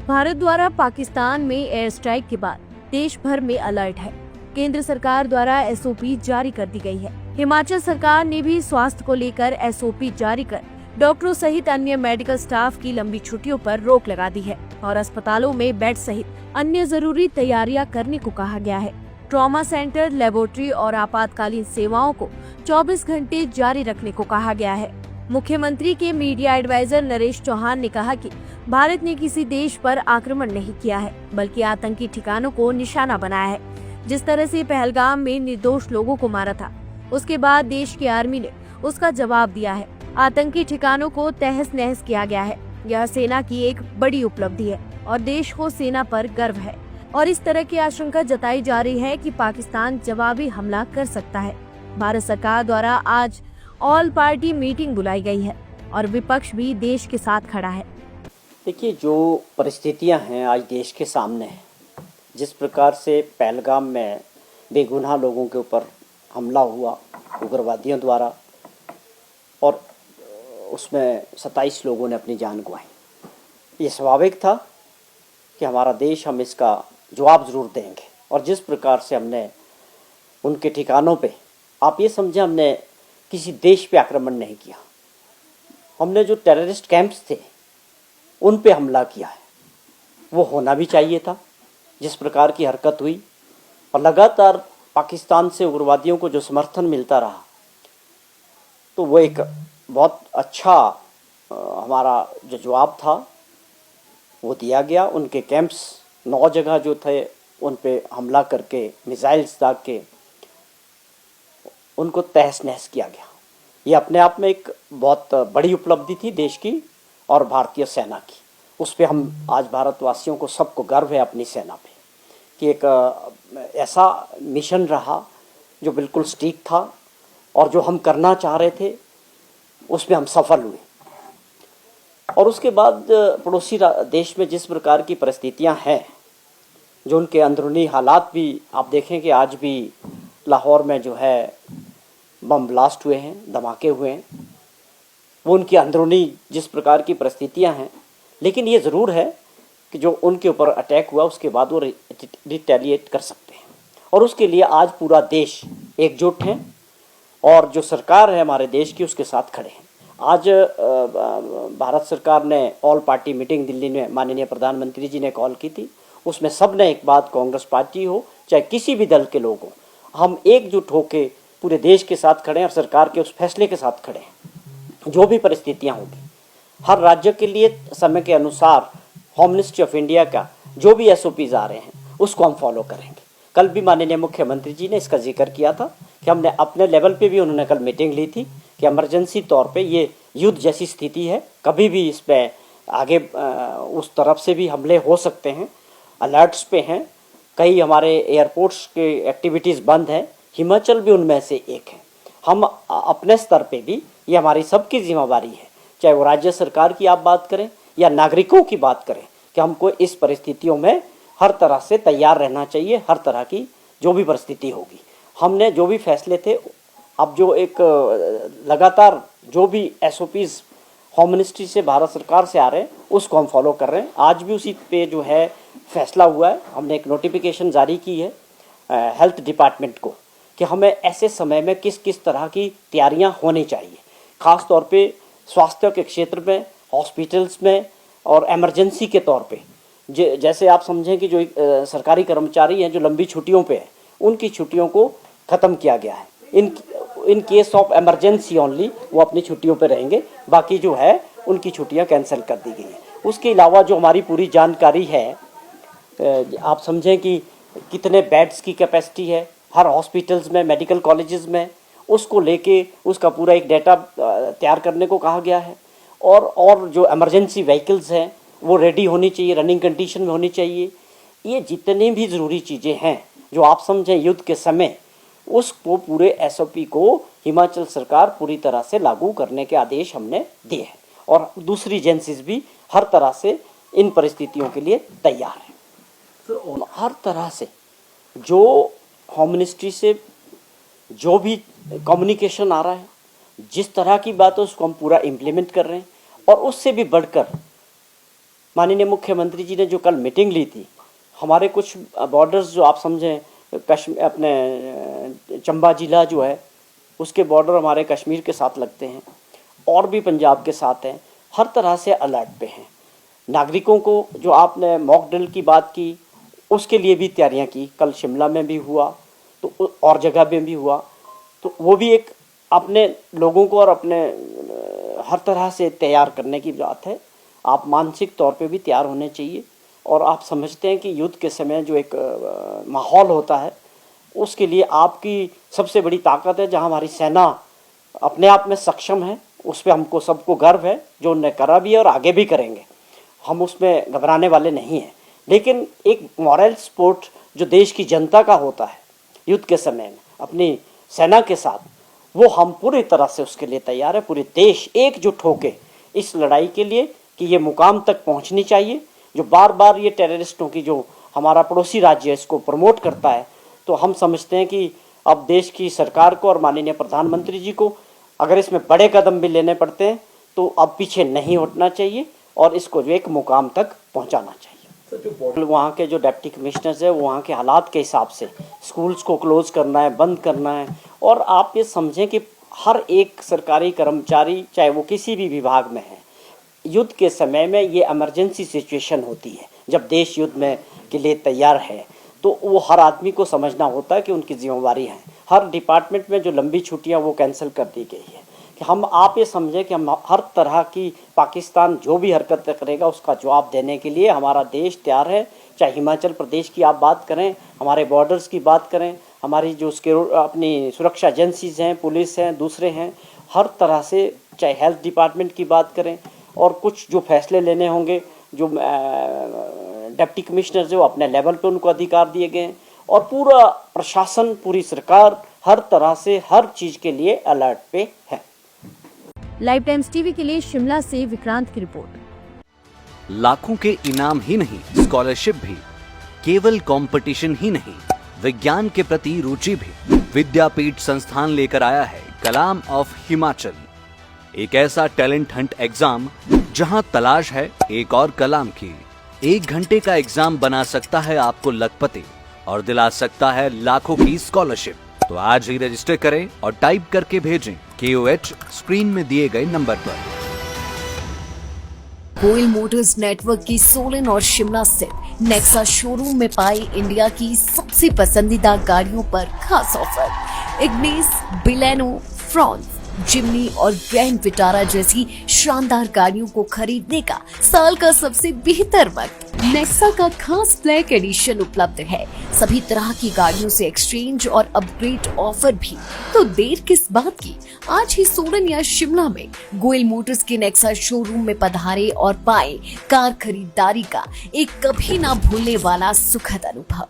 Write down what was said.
भारत द्वारा पाकिस्तान में air strike के बाद देश भर में अलर्ट है। केंद्र सरकार द्वारा एसओपी जारी कर दी गई है। हिमाचल सरकार ने भी स्वास्थ्य को लेकर एसओपी जारी कर डॉक्टरों सहित अन्य मेडिकल स्टाफ की लंबी छुट्टियों पर रोक लगा दी है और अस्पतालों में बेड सहित अन्य जरूरी तैयारियां करने को कहा गया है। ट्रॉमा सेंटर, लेबोरेटरी और आपातकालीन सेवाओं को 24 घंटे जारी रखने को कहा गया है। मुख्यमंत्री के मीडिया एडवाइजर नरेश चौहान ने कहा कि भारत ने किसी देश पर आक्रमण नहीं किया है, बल्कि आतंकी ठिकानों को निशाना बनाया है। जिस तरह से पहलगाम में निर्दोष लोगों को मारा था, उसके बाद देश की आर्मी ने उसका जवाब दिया है। आतंकी ठिकानों को तहस नहस किया गया है। यह सेना की एक बड़ी उपलब्धि है और देश को सेना पर गर्व है। और इस तरह की आशंका जताई जा रही है कि पाकिस्तान जवाबी हमला कर सकता है। भारत सरकार द्वारा आज ऑल पार्टी मीटिंग बुलाई गई है और विपक्ष भी देश के साथ खड़ा है। देखिए, जो परिस्थितियां हैं आज देश के सामने हैं, जिस प्रकार से पहलगाम में बेगुनाह लोगों के ऊपर हमला हुआ उग्रवादियों द्वारा और उसमें 27 लोगों ने अपनी जान गंवाई, ये स्वाभाविक था कि हमारा देश हम इसका जवाब ज़रूर देंगे। और जिस प्रकार से हमने उनके ठिकानों पे, आप ये समझें, हमने किसी देश पे आक्रमण नहीं किया, हमने जो टेररिस्ट कैंप्स थे उन पे हमला किया है। वो होना भी चाहिए था। जिस प्रकार की हरकत हुई और लगातार पाकिस्तान से उग्रवादियों को जो समर्थन मिलता रहा, तो वो एक बहुत अच्छा हमारा जो जवाब था वो दिया गया। उनके कैंप्स 9 जगह जो थे उन पे हमला करके, मिसाइल्स दाग के उनको तहस नहस किया गया। ये अपने आप में एक बहुत बड़ी उपलब्धि थी देश की और भारतीय सेना की। उस पे हम आज भारतवासियों को सबको गर्व है अपनी सेना पे कि एक ऐसा मिशन रहा जो बिल्कुल सटीक था और जो हम करना चाह रहे थे उसमें हम सफल हुए। और उसके बाद पड़ोसी देश में जिस प्रकार की परिस्थितियां हैं, जो उनके अंदरूनी हालात भी आप देखें कि आज भी लाहौर में जो है बम ब्लास्ट हुए हैं, धमाके हुए हैं, वो उनकी अंदरूनी जिस प्रकार की परिस्थितियां हैं। लेकिन ये ज़रूर है कि जो उनके ऊपर अटैक हुआ उसके बाद वो रिटेलिएट कर सकते हैं और उसके लिए आज पूरा देश एकजुट है और जो सरकार है हमारे देश की उसके साथ खड़े हैं। आज भारत सरकार ने ऑल पार्टी मीटिंग दिल्ली में माननीय प्रधानमंत्री जी ने कॉल की थी। उसमें सब ने एक बात, कांग्रेस पार्टी हो चाहे किसी भी दल के लोग हों, हम एकजुट होकर पूरे देश के साथ खड़े हैं और सरकार के उस फैसले के साथ खड़े हैं। जो भी परिस्थितियां होंगी, हर राज्य के लिए समय के अनुसार होम मिनिस्ट्री ऑफ इंडिया का जो भी एसओपीज आ रहे हैं उसको हम फॉलो करेंगे। कल भी माननीय मुख्यमंत्री जी ने इसका जिक्र किया था कि हमने अपने लेवल पे भी, उन्होंने कल मीटिंग ली थी कि इमरजेंसी तौर पे ये युद्ध जैसी स्थिति है, कभी भी इस पे आगे उस तरफ से भी हमले हो सकते हैं। अलर्ट्स पे हैं, कई हमारे एयरपोर्ट्स के एक्टिविटीज़ बंद हैं, हिमाचल भी उनमें से एक है। हम अपने स्तर पे भी, ये हमारी सबकी जिम्मेवारी है, चाहे वो राज्य सरकार की आप बात करें या नागरिकों की बात करें, कि हमको इस परिस्थितियों में हर तरह से तैयार रहना चाहिए। हर तरह की जो भी परिस्थिति होगी, हमने जो भी फैसले थे, अब जो एक लगातार जो भी एसओपीज होम मिनिस्ट्री से, भारत सरकार से आ रहे हैं, उसको हम फॉलो कर रहे हैं। आज भी उसी पे जो है फैसला हुआ है। हमने एक नोटिफिकेशन जारी की है हेल्थ डिपार्टमेंट को कि हमें ऐसे समय में किस किस तरह की तैयारियां होनी चाहिए, ख़ास तौर पे स्वास्थ्य के क्षेत्र में, हॉस्पिटल्स में और इमरजेंसी के तौर पे। जैसे आप समझें कि जो सरकारी कर्मचारी हैं जो लंबी छुट्टियों पे हैं, उनकी छुट्टियों को ख़त्म किया गया है। In case of emergency only वो अपनी छुट्टियों पे रहेंगे, बाकी जो है उनकी छुट्टियां कैंसिल कर दी गई हैं। उसके अलावा जो हमारी पूरी जानकारी है, आप समझें कि कितने बेड्स की कैपेसिटी है हर हॉस्पिटल्स में, मेडिकल कॉलेजेस में, उसको लेके उसका पूरा एक डाटा तैयार करने को कहा गया है। और जो इमरजेंसी व्हीकल्स हैं वो रेडी होनी चाहिए, रनिंग कंडीशन में होनी चाहिए। ये जितनी भी ज़रूरी चीज़ें हैं जो आप समझें युद्ध के समय, उसको पूरे एसओपी को हिमाचल सरकार पूरी तरह से लागू करने के आदेश हमने दिए हैं और दूसरी एजेंसीज भी हर तरह से इन परिस्थितियों के लिए तैयार है। तो हर तरह से जो होम मिनिस्ट्री से जो भी कम्युनिकेशन आ रहा है, जिस तरह की बात है उसको हम पूरा इम्प्लीमेंट कर रहे हैं। और उससे भी बढ़कर माननीय मुख्यमंत्री जी ने जो कल मीटिंग ली थी, हमारे कुछ बॉर्डर्स जो आप समझें कश्मीर अपने चंबा जिला जो है उसके बॉर्डर हमारे कश्मीर के साथ लगते हैं और भी पंजाब के साथ हैं, हर तरह से अलर्ट पे हैं। नागरिकों को जो आपने मॉक ड्रिल की बात की उसके लिए भी तैयारियां की, कल शिमला में भी हुआ तो और जगह में भी हुआ, तो वो भी एक अपने लोगों को और अपने हर तरह से तैयार करने की बात है। आप मानसिक तौर पे भी तैयार होने चाहिए और आप समझते हैं कि युद्ध के समय जो एक माहौल होता है उसके लिए आपकी सबसे बड़ी ताकत है। जहां हमारी सेना अपने आप में सक्षम है उस पर हमको सबको गर्व है, जो उन्होंने करा भी है और आगे भी करेंगे, हम उसमें घबराने वाले नहीं हैं। लेकिन एक मॉरल सपोर्ट जो देश की जनता का होता है युद्ध के समय में अपनी सेना के साथ, वो हम पूरी तरह से उसके लिए तैयार है। पूरे देश एकजुट होके इस लड़ाई के लिए कि ये मुकाम तक पहुंचनी चाहिए। जो बार बार ये टेररिस्टों की जो हमारा पड़ोसी राज्य है इसको प्रमोट करता है, तो हम समझते हैं कि अब देश की सरकार को और माननीय प्रधानमंत्री जी को अगर इसमें बड़े कदम भी लेने पड़ते हैं तो अब पीछे नहीं हटना चाहिए और इसको जो एक मुकाम तक पहुंचाना चाहिए। वहाँ के जो डिप्टी कमिश्नर्स है वहाँ के हालात के हिसाब से स्कूल्स को क्लोज करना है, बंद करना है। और आप ये समझें कि हर एक सरकारी कर्मचारी चाहे वो किसी भी विभाग में है, युद्ध के समय में ये इमरजेंसी सिचुएशन होती है। जब देश युद्ध में के लिए तैयार है तो वो हर आदमी को समझना होता है कि उनकी जिम्मेवारी है। हर डिपार्टमेंट में जो लंबी छुट्टियां वो कैंसिल कर दी गई है कि हम आप ये समझें कि हम हर तरह की पाकिस्तान जो भी हरकत करेगा उसका जवाब देने के लिए हमारा देश तैयार है। चाहे हिमाचल प्रदेश की आप बात करें, हमारे बॉर्डर्स की बात करें, हमारी जो उसके अपनी सुरक्षा एजेंसीज हैं, पुलिस हैं, दूसरे हैं, हर तरह से, चाहे हेल्थ डिपार्टमेंट की बात करें और कुछ जो फैसले लेने होंगे जो डिप्टी कमिश्नर जो अपने लेवल पे उनको अधिकार दिए गए हैं और पूरा प्रशासन, पूरी सरकार हर तरह से हर चीज के लिए अलर्ट पे है। लाइव टाइम्स टीवी के लिए शिमला से विक्रांत की रिपोर्ट। लाखों के इनाम ही नहीं, स्कॉलरशिप भी, केवल कंपटीशन ही नहीं, विज्ञान के प्रति रुचि भी। विद्यापीठ संस्थान लेकर आया है कलाम ऑफ हिमाचल, एक ऐसा टैलेंट हंट एग्जाम जहां तलाश है एक और कलाम की। 1 घंटे का एग्जाम बना सकता है आपको लखपति और दिला सकता है लाखों की स्कॉलरशिप। तो आज ही रजिस्टर करें और टाइप करके भेजें KOH स्क्रीन में दिए गए नंबर पर। गोयल मोटर्स नेटवर्क की सोलन और शिमला स्थित नेक्सा शोरूम में पाई इंडिया की सबसे पसंदीदा गाड़ियों पर खास ऑफर। इग्निस, बिलेनो, फ्रॉन्स, जिम्नी और ग्रैंड विटारा जैसी शानदार गाड़ियों को खरीदने का साल का सबसे बेहतर वक्त। नेक्सा का खास ब्लैक एडिशन उपलब्ध है। सभी तरह की गाड़ियों से एक्सचेंज और अपग्रेड ऑफर भी। तो देर किस बात की, आज ही सोलन या शिमला में गोयल मोटर्स के नेक्सा शोरूम में पधारे और पाए कार खरीदारी का एक कभी ना भूलने वाला सुखद अनुभव।